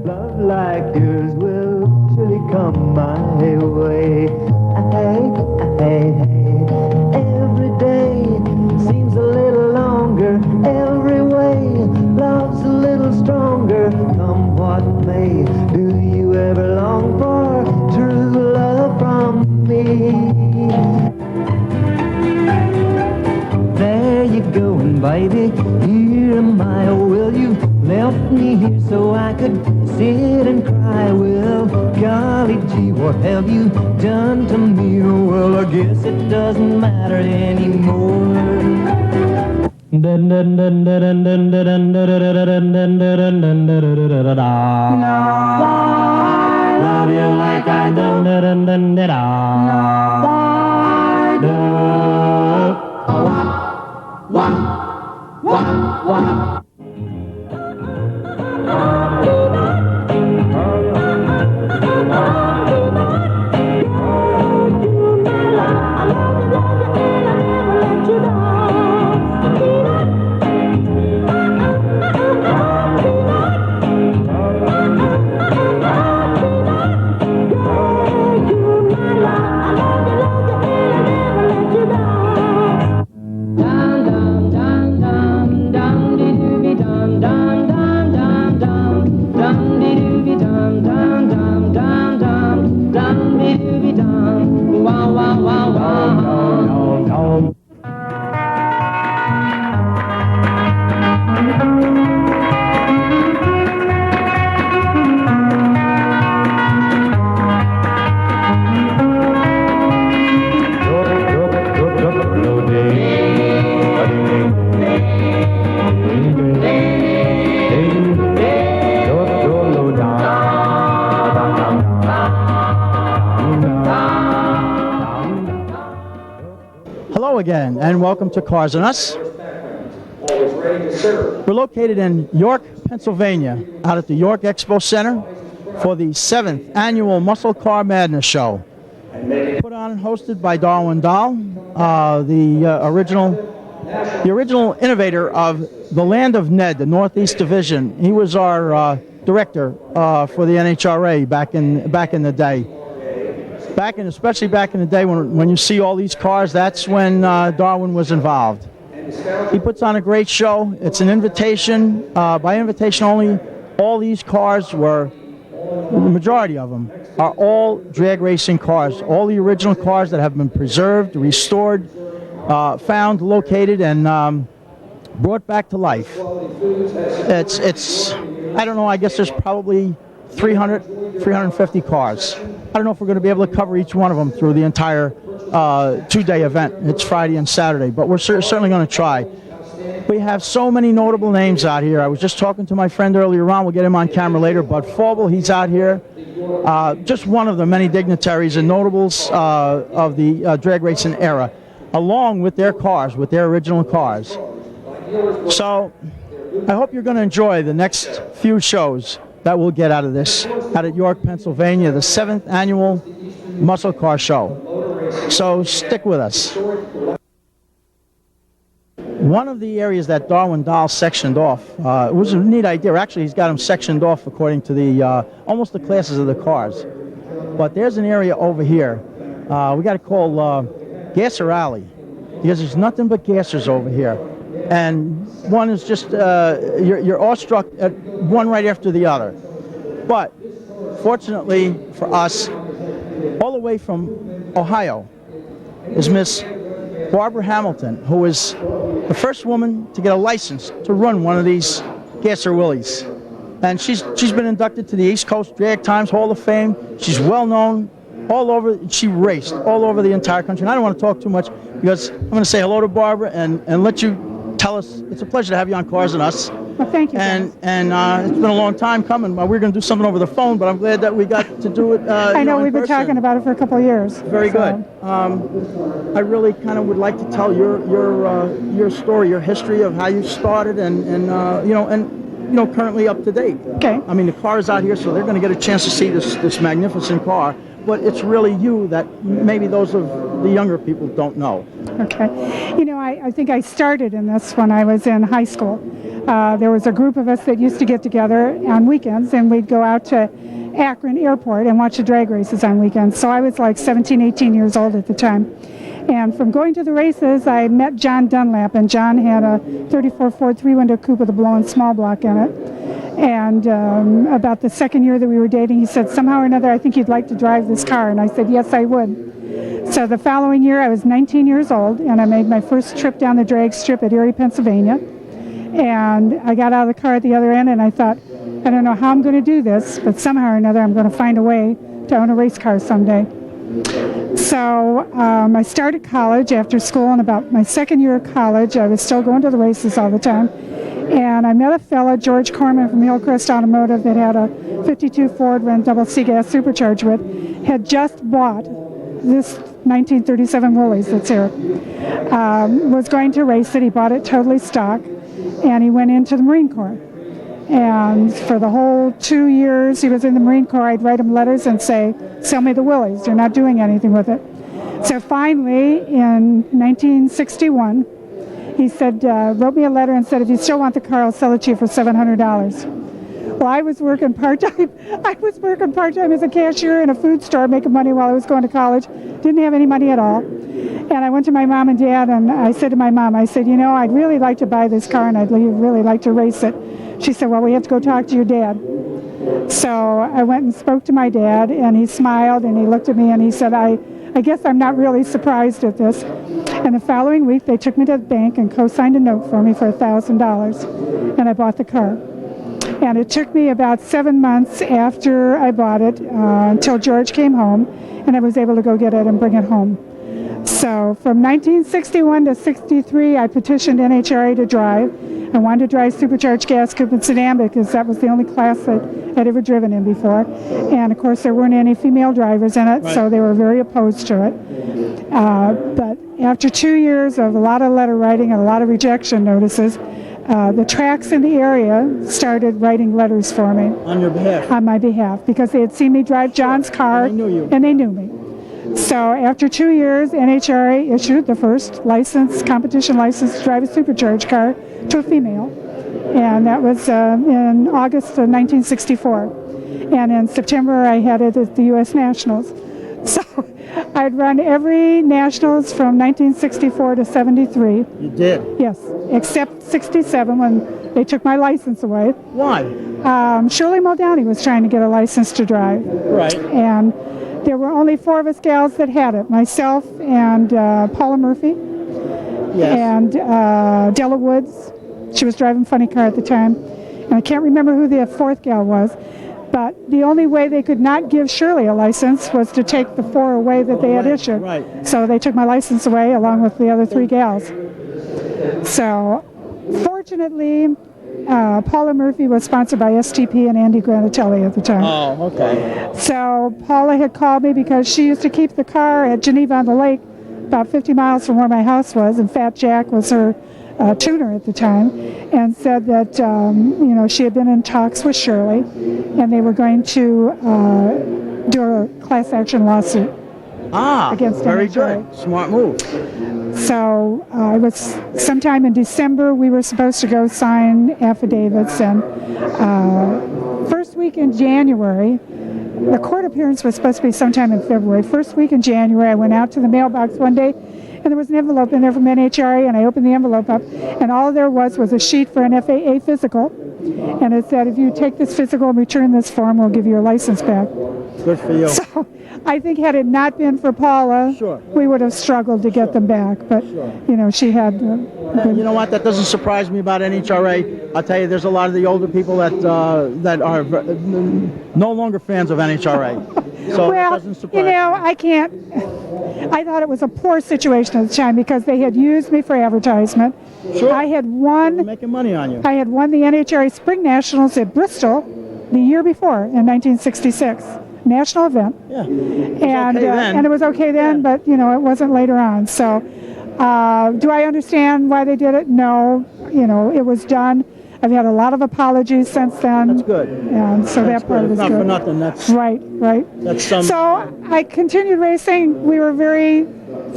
Love like yours will surely come my way. Hey, every day seems a little longer. Every way, love's a little stronger. Come what may, do you ever long for true love from me? There you going, baby, here am I. Oh, will you left me here so I could sit and cry? Well, golly gee, what have you done to me? Oh, well, I guess it doesn't matter anymore. Love you like I do. Hello again, and welcome to Cars and Us. We're located in York, Pennsylvania, out at the York Expo Center for the 7th Annual Muscle Car Madness Show. Put on and hosted by Darwin Dahl, the original innovator of the Land of Ned, the Northeast Division. He was our director for the NHRA back in the day. Especially back in the day when you see all these cars, that's when Darwin was involved. He puts on a great show. It's an invitation, by invitation only. All these cars the majority of them, are all drag racing cars. All the original cars that have been preserved, restored, found, located, and brought back to life. It's I don't know, I guess there's probably 350 cars. I don't know if we're going to be able to cover each one of them through the entire two-day event. It's Friday and Saturday, but we're certainly going to try. We have so many notable names out here. I was just talking to my friend earlier on. We'll get him on camera later. Bud Faubel, he's out here. Just one of the many dignitaries and notables of the drag racing era, along with their cars, with their original cars. So I hope you're going to enjoy the next few shows that we'll get out of this, out at York, Pennsylvania, the 7th Annual Muscle Car Show. So stick with us. One of the areas that Darwin Dahl sectioned off, it was a neat idea. Actually, he's got them sectioned off according to the almost the classes of the cars. But there's an area over here we got to call Gasser Alley, because there's nothing but gassers over here. And one is just, you're awestruck at one right after the other. But fortunately for us, all the way from Ohio is Miss Barbara Hamilton, who is the first woman to get a license to run one of these Gasser Willys. And she's been inducted to the East Coast Drag Times Hall of Fame. She's well known all over. She raced all over the entire country. And I don't want to talk too much because I'm going to say hello to Barbara and let you tell us. It's a pleasure to have you on Cars and Us. Well, thank you. And it's been a long time coming. We were going to do something over the phone, but I'm glad that we got to do it. I know we've been talking about it for a couple of years. Very good. I really kind of would like to tell your story, your history of how you started, and currently up to date. Okay. I mean, the car is out here, so they're going to get a chance to see this magnificent car. But it's really you that maybe those of the younger people don't know. Okay. I think I started in this when I was in high school. There was a group of us that used to get together on weekends, and we'd go out to Akron Airport and watch the drag races on weekends. So I was like 17, 18 years old at the time. And from going to the races, I met John Dunlap, and John had a 34 Ford three-window coupe with a blow-in small block in it. And about the second year that we were dating, he said, somehow or another, I think you'd like to drive this car. And I said, yes, I would. So the following year, I was 19 years old, and I made my first trip down the drag strip at Erie, Pennsylvania. And I got out of the car at the other end, and I thought, I don't know how I'm going to do this, but somehow or another, I'm going to find a way to own a race car someday. So I started college after school, and about my second year of college, I was still going to the races all the time. And I met a fella, George Corman from Hillcrest Automotive, that had a 52 Ford ran double C gas supercharged with, had just bought this 1937 Willys that's here, was going to race it. He bought it totally stock, and he went into the Marine Corps. And for the whole 2 years he was in the Marine Corps, I'd write him letters and say, sell me the Willys, you're not doing anything with it. So finally, in 1961, he said, wrote me a letter and said, if you still want the car, I'll sell it to you for $700. Well, I was working part-time. I was working part-time as a cashier in a food store, making money while I was going to college. Didn't have any money at all. And I went to my mom and dad, and I said to my mom, I said, you know, I'd really like to buy this car, and I'd really like to race it. She said, well, we have to go talk to your dad. So I went and spoke to my dad, and he smiled, and he looked at me, and he said, I guess I'm not really surprised at this. And the following week, they took me to the bank and co-signed a note for me for $1,000, and I bought the car. And it took me about 7 months after I bought it until George came home, and I was able to go get it and bring it home. So from 1961 to 63, I petitioned NHRA to drive. I wanted to drive supercharged gas coupe and sedan because that was the only class that I'd ever driven in before. And of course, there weren't any female drivers in it, right. So they were very opposed to it. But after 2 years of a lot of letter writing and a lot of rejection notices, the tracks in the area started writing letters for me. On your behalf? On my behalf, because they had seen me drive John's car, and they knew you. And they knew me. So after 2 years, NHRA issued the first competition license to drive a supercharged car to a female. And that was in August of 1964. And in September, I had it at the U.S. Nationals. So I'd run every Nationals from 1964 to 73. You did? Yes, except 67 when they took my license away. Why? Shirley Muldowney was trying to get a license to drive. Right. And there were only 4 of us gals that had it, myself and Paula Murphy. Yes. And Della Woods. She was driving funny car at the time. And I can't remember who the 4th gal was. But the only way they could not give Shirley a license was to take the 4 away that they had issued. Right. So they took my license away along with the other 3 gals. So fortunately, Paula Murphy was sponsored by STP and Andy Granatelli at the time. Oh, okay. So Paula had called me because she used to keep the car at Geneva on the Lake, about 50 miles from where my house was, and Fat Jack was her tuner at the time, and said that she had been in talks with Shirley, and they were going to do a class action lawsuit against very NHRA. good. Smart move. So it was sometime in December we were supposed to go sign affidavits, and first week in January, the court appearance was supposed to be sometime in February. First week in January, I went out to the mailbox one day, and there was an envelope in there from NHRA, and I opened the envelope up, and all there was a sheet for an FAA physical, and it said, if you take this physical and return this form, we'll give you your license back. Good for you. So I think had it not been for Paula, Sure. we would have struggled to get them back, but she had... You know what? That doesn't surprise me about NHRA. I'll tell you, there's a lot of the older people that are no longer fans of NHRA. So it doesn't surprise me. I thought it was a poor situation at the time because they had used me for advertisement. Sure. I had won... They're making money on you. I had won the NHRA Spring Nationals at Bristol the year before in 1966. National event. Yeah. And it was okay then, but it wasn't later on. So do I understand why they did it? No. It was done. I've had a lot of apologies since then. That's good. And so that part was good. Not good. for nothing. That's right. That's So I continued racing. We were very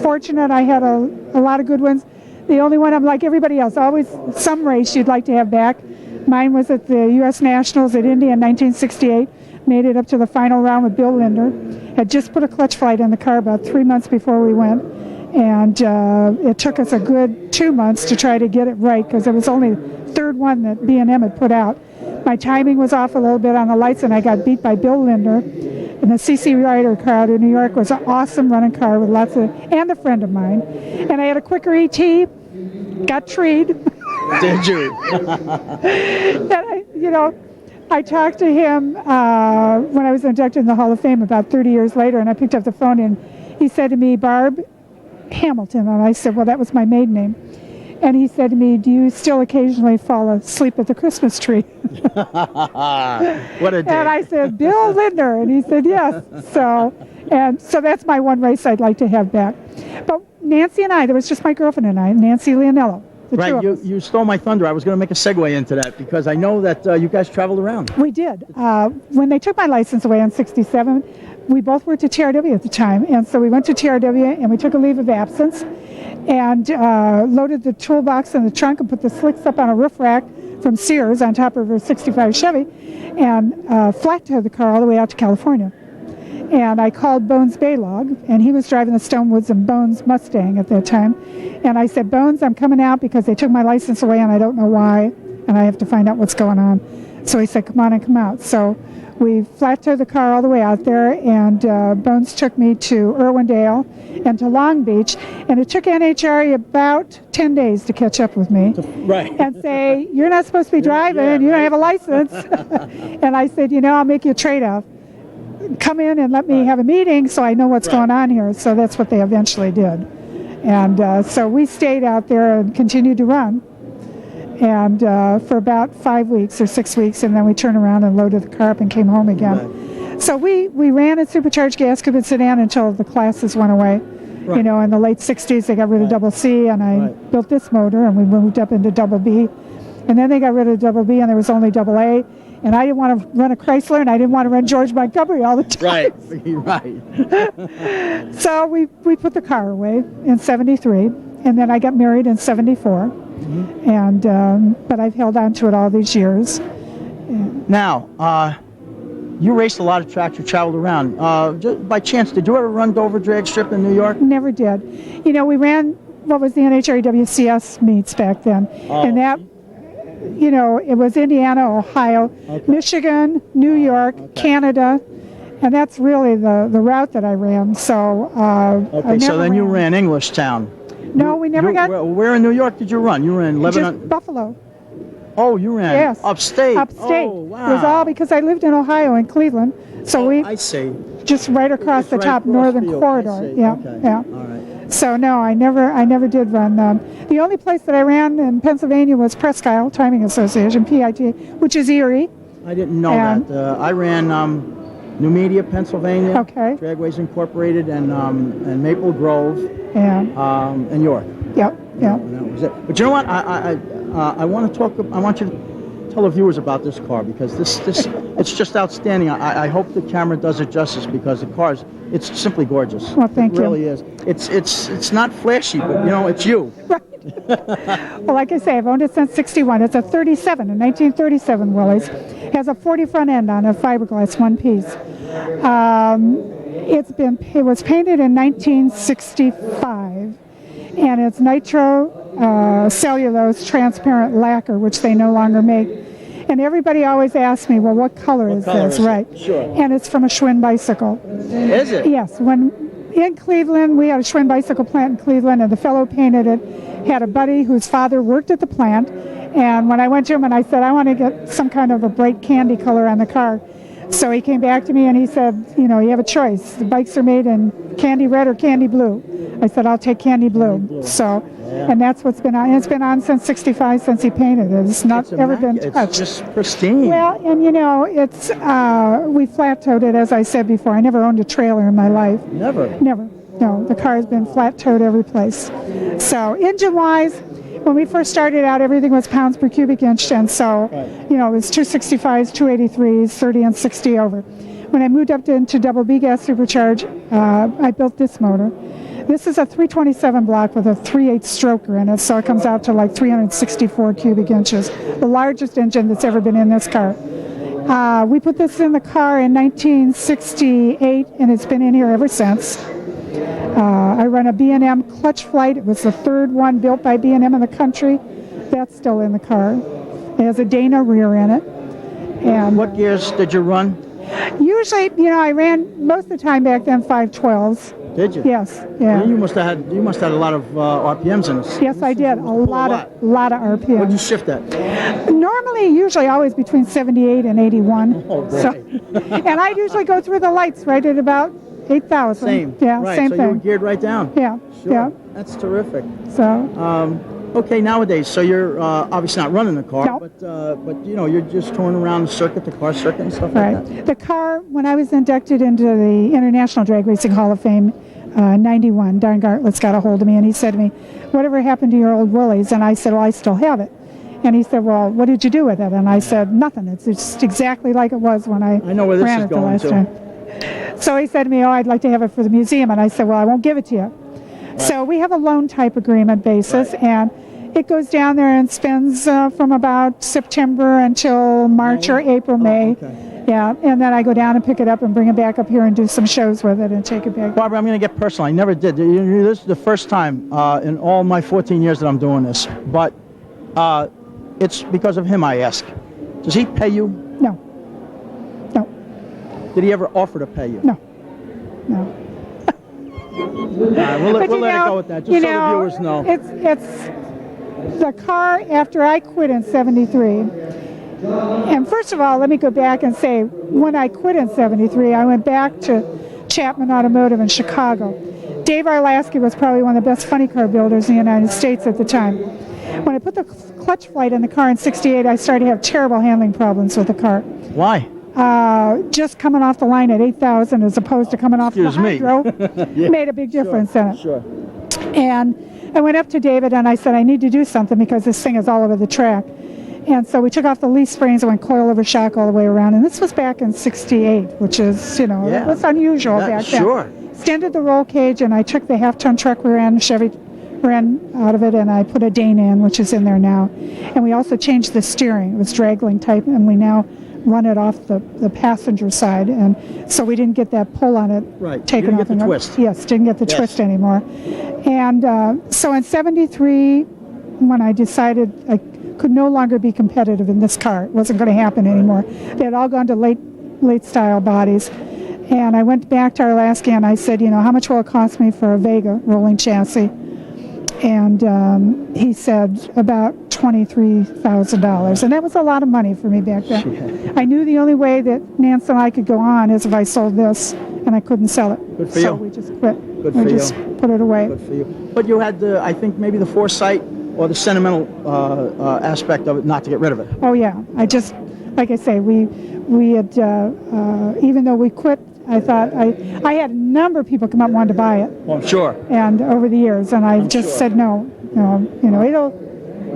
fortunate. I had a lot of good ones. The only one I'm like everybody else, always some race you'd like to have back. Mine was at the U.S. Nationals at Indy in 1968. Made it up to the final round with Bill Linder. Had just put a clutch flight in the car about 3 months before we went. And it took us a good 2 months to try to get it right because it was only the third one that B&M had put out. My timing was off a little bit on the lights, and I got beat by Bill Linder. And the CC Rider car out of New York was an awesome running car with lots of, and a friend of mine. And I had a quicker ET, got treed. Did you? And I talked to him when I was inducted in the Hall of Fame about 30 years later, and I picked up the phone, and he said to me, "Barb Hamilton," and I said, "Well, that was my maiden name." And he said to me, "Do you still occasionally fall asleep at the Christmas tree?" What a day. And I said, "Bill Linder," and he said, "Yes." So that's my one race I'd like to have back. But Nancy and I, there was just my girlfriend and I, Nancy Leonello. Right, you stole my thunder. I was going to make a segue into that because I know that you guys traveled around. We did. When they took my license away in '67, we both worked at TRW at the time, and so we went to TRW and we took a leave of absence and loaded the toolbox in the trunk and put the slicks up on a roof rack from Sears on top of a '65 Chevy and flat-towed the car all the way out to California. And I called Bones Baylog, and he was driving the Stonewoods and Bones Mustang at that time. And I said, "Bones, I'm coming out because they took my license away and I don't know why, and I have to find out what's going on." So he said, "Come on and come out." So we flat-towed the car all the way out there, and Bones took me to Irwindale and to Long Beach, and it took NHRE about 10 days to catch up with me. Right. And say, "You're not supposed to be driving, you don't have a license." And I said, "I'll make you a trade-off. Come in and let me have a meeting so I know what's going on here." So that's what they eventually did. And so we stayed out there and continued to run. And for about 5 weeks or 6 weeks, and then we turned around and loaded the car up and came home again. Right. So we ran a supercharged gas coupe sedan until the classes went away. Right. In the late 60s, they got rid of double C, and I built this motor, and we moved up into double B. And then they got rid of double B, and there was only double A. And I didn't want to run a Chrysler, and I didn't want to run George Montgomery all the time. Right. So we put the car away in '73, and then I got married in '74. Mm-hmm. And but I've held on to it all these years. Now, you raced a lot of tracks. You traveled around. Just by chance, did you ever run Dover Drag Strip in New York? Never did. We ran what was the NHRA WCS meets back then, and that. It was Indiana, Ohio, Michigan, New York, Canada, and that's really the route that I ran. So so then you ran Englishtown. No, we never got. Where in New York did you run? You ran Lebanon. Just Buffalo. Oh, you ran upstate. Upstate. Oh, wow. It was all because I lived in Ohio and Cleveland, so I see. Just right across the top northern corridor. Yeah, yeah. All right. So no, I never did run. The only place that I ran in Pennsylvania was Presque Isle Timing Association, PIT, which is Erie. I didn't know that. I ran New Media, Pennsylvania, Dragways Incorporated, and Maple Grove, and York. Yep. Yeah. That was it. But you know what? I want to talk. I want you to tell the viewers about this car because this it's just outstanding. I hope the camera does it justice because the car's it's simply gorgeous. Well, thank you. It really is. It's not flashy, but it's you. Right. Well, like I say, I've owned it since '61. It's a 37, a 1937 Willys. It has a 40 front end on a fiberglass one piece. It was painted in 1965, and it's nitro cellulose transparent lacquer, which they no longer make. And everybody always asks me, well, what color is this? Right. Sure. And it's from a Schwinn bicycle. Is it? Yes. In Cleveland, we had a Schwinn bicycle plant in Cleveland, and the fellow painted it had a buddy whose father worked at the plant. And when I went to him and I said, I want to get some kind of a bright candy color on the car. So he came back to me and he said, you have a choice. The bikes are made in candy red or candy blue. I said, I'll take candy blue. So, and that's what's been on. It's been on since '65, since he painted it. It's not ever been touched. It's just pristine. Well, and it's we flat-towed it, as I said before. I never owned a trailer in my life. Never. No, the car has been flat-towed every place. So engine-wise, when we first started out, everything was pounds per cubic inch, and so, it was 265s, 283s, 30 and 60 over. When I moved up into double B gas supercharge, I built this motor. This is a 327 block with a 3/8 stroker in it, so it comes out to like 364 cubic inches. The largest engine that's ever been in this car. We put this in the car in 1968, and it's been in here ever since. I run a B&M clutch flight. It was the third one built by B&M in the country. That's still in the car. It has a Dana rear in it. And What gears did you run? usually, I ran most of the time back then 512s. Did you? Yes, yeah. Well, you must have had a lot of RPMs in this. Yes, I did. A lot of RPM. What'd you shift at? Normally, usually always between 78 and 81. Oh, boy. So, and I usually go through the lights right at about 8,000. Same. Yeah, right. same so thing. you were geared right down. Yeah, Sure. yeah. That's terrific. So, Okay, nowadays, so you're obviously not running the car, No. but you're just touring around the circuit, the car circuit and stuff like that. right. The car, when I was inducted into the International Drag Racing Hall of Fame, 91, Darren Gartlett's got a hold of me, and he said to me, "Whatever happened to your old Willys?" And I said, "Well, I still have it." And he said, "Well, what did you do with it?" And I said, "Nothing. It's just exactly like it was when I know where this ran is it the going last to. time." So he said to me, "Oh, I'd like to have it for the museum." And I said, "Well, I won't give it to you." So we have a loan type agreement basis, and it goes down there and spends from about September until March or April, May. okay. Yeah, and then I go down and pick it up and bring it back up here and do some shows with it and take it back. Barbara, I'm going to get personal. I never did. This is the first time in all my 14 years that I'm doing this, but it's because of him I ask. Does he pay you? No. No. Did he ever offer to pay you? No. No. We'll let it go with that, just so the viewers know. It's the car after I quit in 73. And first of all, let me go back and say, when I quit in 73, I went back to Chapman Automotive in Chicago. Dave Arlasky was probably one of the best funny car builders in the United States at the time. When I put the clutch flight in the car in 68, I started to have terrible handling problems with the car. Why? Just coming off the line at 8,000 as opposed to coming off the hydro made a big difference in it. Sure. And I went up to David and I said, "I need to do something because this thing is all over the track." And so we took off the leaf springs and went coil over shock all the way around. And this was back in 68, which is, it was unusual back then. Sure. Extended the roll cage, and I took the half-ton truck rear end, Chevy rear end out of it, and I put a Dana in, which is in there now. And we also changed the steering. It was dragling type, and we now run it off the passenger side. And so we didn't get that pull on it. Right. Taken You didn't off get the and twist. Yes, didn't get the twist anymore. And so in 73, when I decided I could no longer be competitive in this car, it wasn't going to happen anymore. They had all gone to late style bodies. And I went back to Arlasky and I said, how much will it cost me for a Vega rolling chassis? And he said about $23,000. And that was a lot of money for me back then. I knew the only way that Nance and I could go on is if I sold this, and I couldn't sell it. Good for so you. we just quit. Good we for just you. put it away. Good for you. But you had I think maybe the foresight or the sentimental aspect of it not to get rid of it. Oh yeah, I just, like I say, we had, even though we quit, I thought, I had a number of people come up and wanted to buy it. Well, I'm sure. And over the years, and I just said no,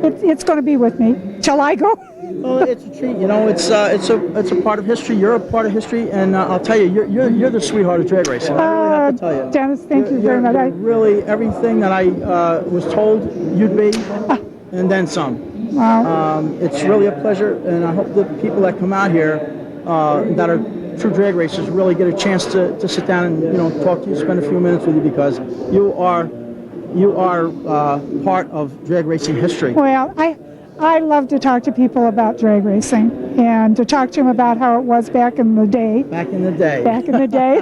it's going to be with me till I go. Well, it's a treat. It's a part of history. You're a part of history, and I'll tell you, you're the sweetheart of drag racing. I really have to tell you. Dennis, thank you very much. You're really everything that I was told you'd be, and then some. Wow. It's really a pleasure, and I hope the people that come out here that are true drag racers really get a chance to sit down and talk to you, spend a few minutes with you, because you are part of drag racing history. Well, I love to talk to people about drag racing and to talk to them about how it was back in the day. Back in the day.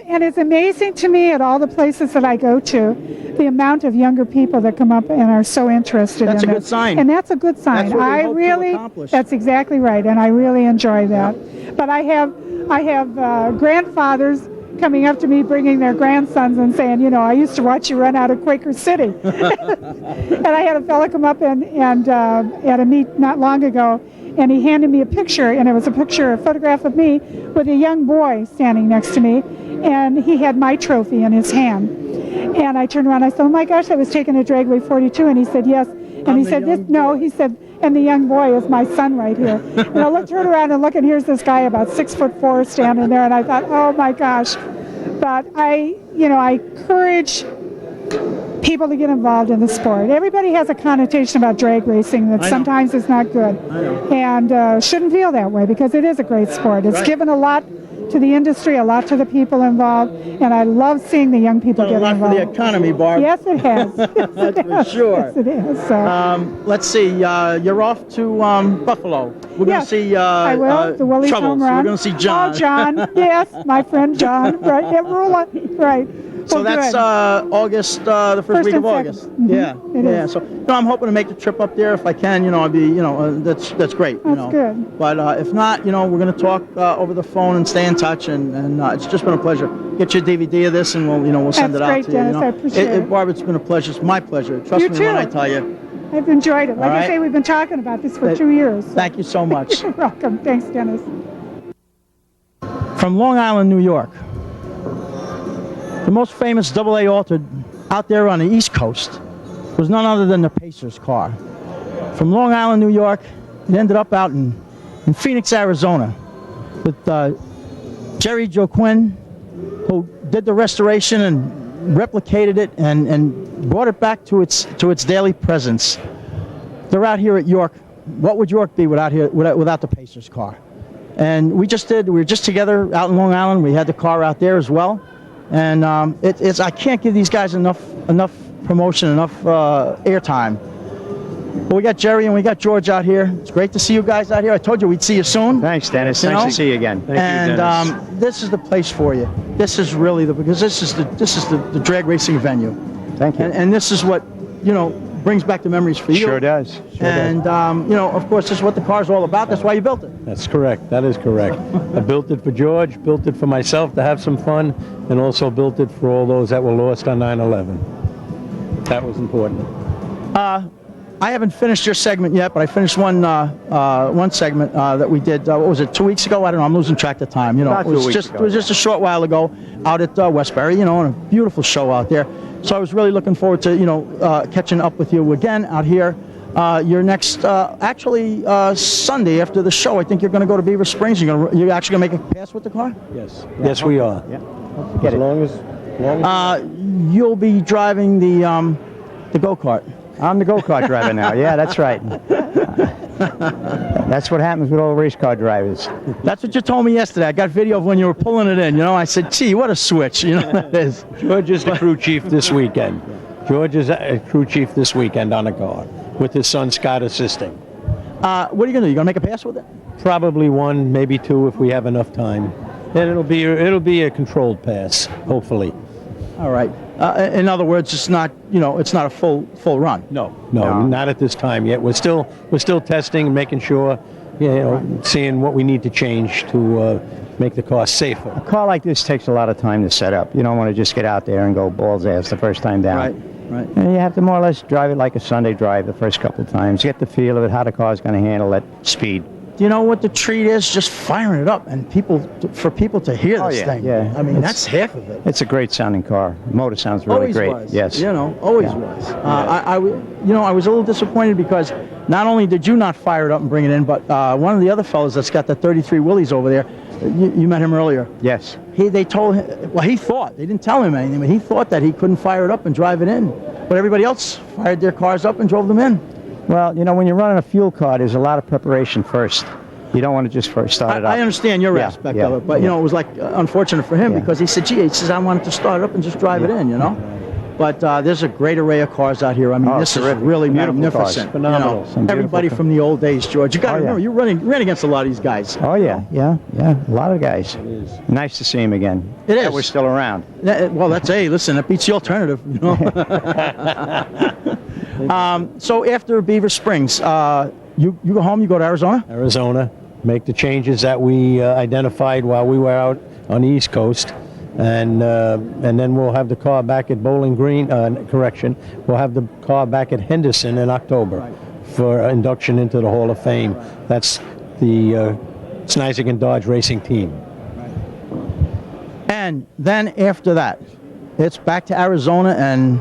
And it's amazing to me at all the places that I go to, the amount of younger people that come up and are so interested That's in a it. good sign. And that's a good sign. That's what we hope to accomplish. That's exactly right, and I really enjoy that. But I have grandfathers coming up to me, bringing their grandsons and saying, I used to watch you run out of Quaker City. And I had a fella come up and at a meet not long ago, and he handed me a picture, and it was a photograph of me with a young boy standing next to me, and he had my trophy in his hand. And I turned around, I said, "Oh my gosh, I was taken to Dragway 42," and he said, "Yes." And he said, he said, "And the young boy is my son right here." And I turned around and look, and here's this guy about 6'4" standing there, and I thought, oh my gosh, But I encourage people to get involved in the sport. Everybody has a connotation about drag racing that sometimes is not good, and shouldn't feel that way because it is a great sport. It's given a lot to the industry, a lot to the people involved, and I love seeing the young people get involved. A lot for the economy, Barb. Yes, it has. Yes, That's for sure. Yes, it is. So. Let's see. You're off to Buffalo. We're going to see I will. The Willys Troubles. home run. We're going to see John. Oh, John. Yes, my friend John. Right. Yeah, right. So that's August, the first week of August. Mm-hmm. Yeah. So I'm hoping to make the trip up there if I can. I'd be, that's great. That's good. But if not, we're going to talk over the phone and stay in touch. And it's just been a pleasure. Get your DVD of this, and we'll send it out great, to you. Dennis. I appreciate it. Barb, it's been a pleasure. It's my pleasure. Trust You me too. when I tell you. I've enjoyed it. Like All I right. say, we've been talking about this for 2 years. Thank you so much. You're welcome. Thanks, Dennis. From Long Island, New York. The most famous AA altered out there on the East Coast was none other than the Pacers car. From Long Island, New York, it ended up out in Phoenix, Arizona, with Jerry JOAQUIN, who did the restoration and replicated it and brought it back to its daily presence. They're out here at York. What would York be without the Pacers car? And we were just together out in Long Island. We had the car out there as well. And I can't give these guys enough promotion, enough airtime. But we got Jerry and we got George out here. It's great to see you guys out here. I told you we'd see you soon. Thanks, Dennis. Nice to see you again. Thank you, Dennis. This is the place for you. This is really because this is the drag racing venue. Thank you. And this is what brings back the memories for you. Sure does. Of course, this is what the car's all about. That's why you built it. That's correct. That is correct. I built it for George, built it for myself to have some fun, and also built it for all those that were lost on 9/11. That was important. I haven't finished your segment yet, but I finished one segment that we did. What was it? 2 weeks ago? I don't know. I'm losing track of time. About 2 weeks ago. It was just a short while ago out at Westbury. And a beautiful show out there. So I was really looking forward to catching up with you again out here. Your next, Sunday after the show, I think you're going to go to Beaver Springs. You're actually going to make a pass with the car? Yes. Yes, we are. Yeah. As long as You'll be driving the go-kart. I'm the go-kart driver now. Yeah, that's right. That's what happens with all race car drivers. That's what you told me yesterday. I got video of when you were pulling it in. I said, gee, what a switch. That is. George is the crew chief this weekend. George is a crew chief this weekend on a car with his son Scott assisting. What are you going to do? You going to make a pass with it? Probably one, maybe two if we have enough time. And it'll be a controlled pass, hopefully. All right. In other words, it's not a full run. No, not at this time yet. We're still testing and making sure, seeing what we need to change to make the car safer. A car like this takes a lot of time to set up. You don't want to just get out there and go balls ass the first time down. Right. And you have to more or less drive it like a Sunday drive the first couple of times. Get the feel of it, how the car's going to handle that speed. Do you know what the treat is? Just firing it up and for people to hear this thing. Yeah. I mean, that's half of it. It's a great sounding car. The motor sounds really Always great. was. Yes. Always was. I was a little disappointed because not only did you not fire it up and bring it in, but one of the other fellows that's got that 33 Willys over there, you met him earlier. Yes. They told him, well, he thought, they didn't tell him anything, but he thought that he couldn't fire it up and drive it in. But everybody else fired their cars up and drove them in. Well, when you're running a fuel car, there's a lot of preparation first. You don't want to just first start it up. I understand your aspect of it, but it was like unfortunate for him because he said, I wanted to start it up and just drive it in, But there's a great array of cars out here. I mean, this is really magnificent. Phenomenal. Everybody from the old days, George. You got to remember, you ran against a lot of these guys. Oh, yeah. A lot of guys. Nice to see him again. It is. That we're still around. Listen, that beats the alternative, So after Beaver Springs, you go home, you go to Arizona? Arizona, make the changes that we identified while we were out on the East Coast, and then we'll have the car back at Bowling Green. We'll have the car back at Henderson in October for induction into the Hall of Fame. That's the SNIZEK and Dodge racing team. And then after that, it's back to Arizona and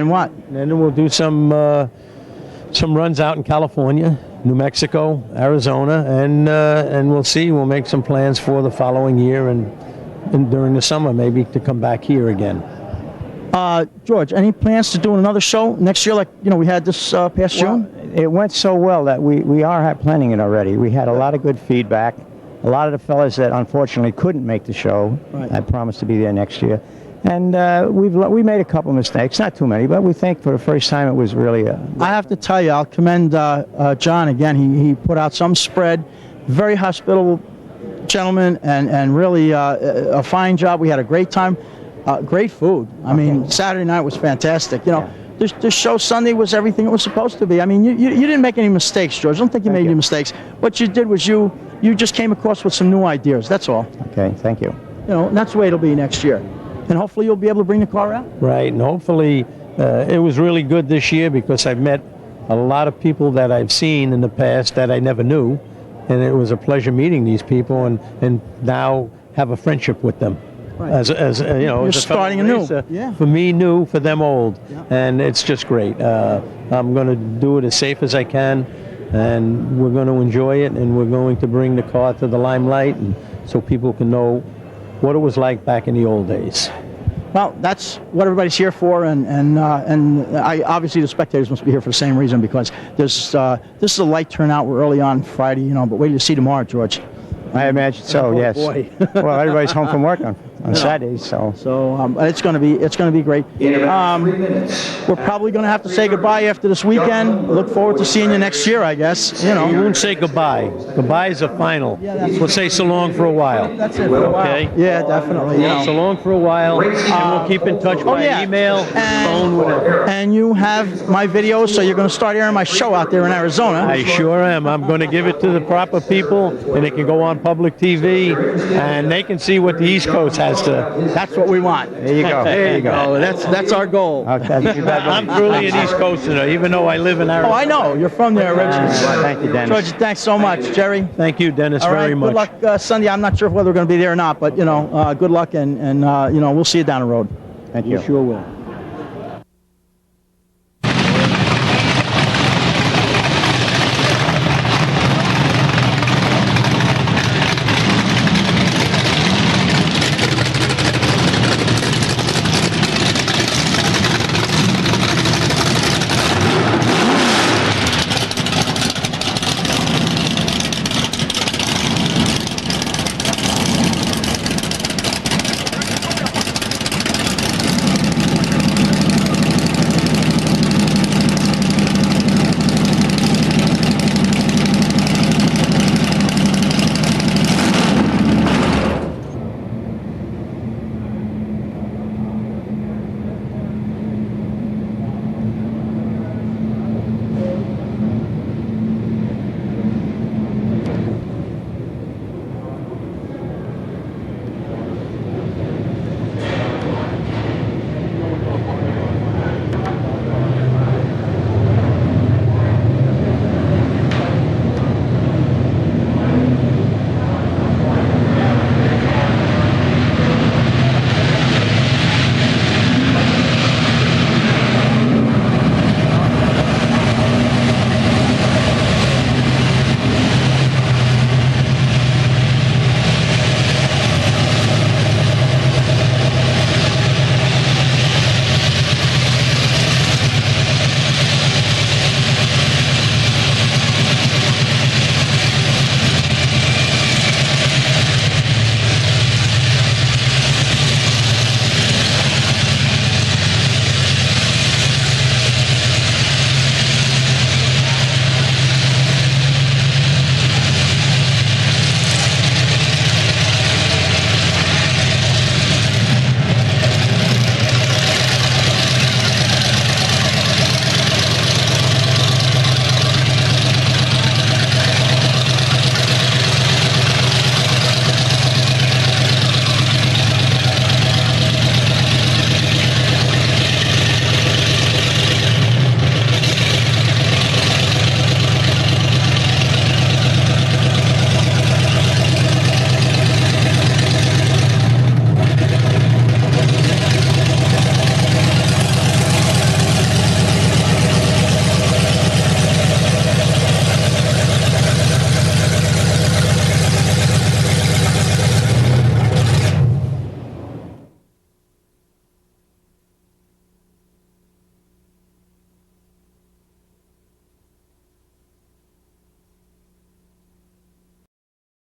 what? And then we'll do some runs out in California, New Mexico, Arizona, and we'll see. We'll make some plans for the following year and during the summer, maybe to come back here again. George, any plans to do another show next year like, we had this past June? It went so well that we are planning it already. We had a lot of good feedback. A lot of the fellas that unfortunately couldn't make the show, Right. I promised to be there next year. And we made a couple mistakes, not too many, but we think for the first time it was really I have to tell you, I'll commend John again. He put out some spread, very hospitable gentleman, and really a fine job. We had a great time, great food. I mean, Saturday night was fantastic. This show Sunday was everything it was supposed to be. I mean, you didn't make any mistakes, George. I don't think you made any mistakes. What you did was you just came across with some new ideas. That's all. Okay, thank you. And that's the way it'll be next year. And hopefully you'll be able to bring the car out. Right, and hopefully it was really good this year because I've met a lot of people that I've seen in the past that I never knew, and it was a pleasure meeting these people and now have a friendship with them. Right. As You're as a starting fellow anew. racer. Yeah. For me, new. For them, old. Yeah. And it's just great. I'm going to do it as safe as I can, and we're going to enjoy it, and we're going to bring the car to the limelight, and so people can know what it was like back in the old days. Well, that's what everybody's here for, and obviously the spectators must be here for the same reason because this is a light turnout. We're early on Friday, but wait till you see tomorrow, George. I imagine so, Oh, yes. boy. Well, everybody's home from work on Saturdays, so. So it's going to be great. We're probably going to have to say goodbye after this weekend. Look forward to seeing you next year, I guess. We won't say goodbye. Goodbye is a final. We'll say so long for a while. That's it for a while. Okay? Yeah, definitely. So long for a while, and we'll keep in touch by email, phone, whatever. And you have my videos, so you're going to start airing my show out there in Arizona. I sure am. I'm going to give it to the proper people, and it can go on public TV, and they can see what the East Coast has to. That's what we want. There you go. There you go. That's our goal. Okay. I'm truly an East Coaster, even though I live in Arizona. Oh, I know. You're from there originally. Thank you, Dennis. George, thanks so much. Jerry? Thank you, Dennis, All right, very much. good luck Sunday. I'm not sure whether we're going to be there or not, but, good luck, and we'll see you down the road. Thank you. Sure will.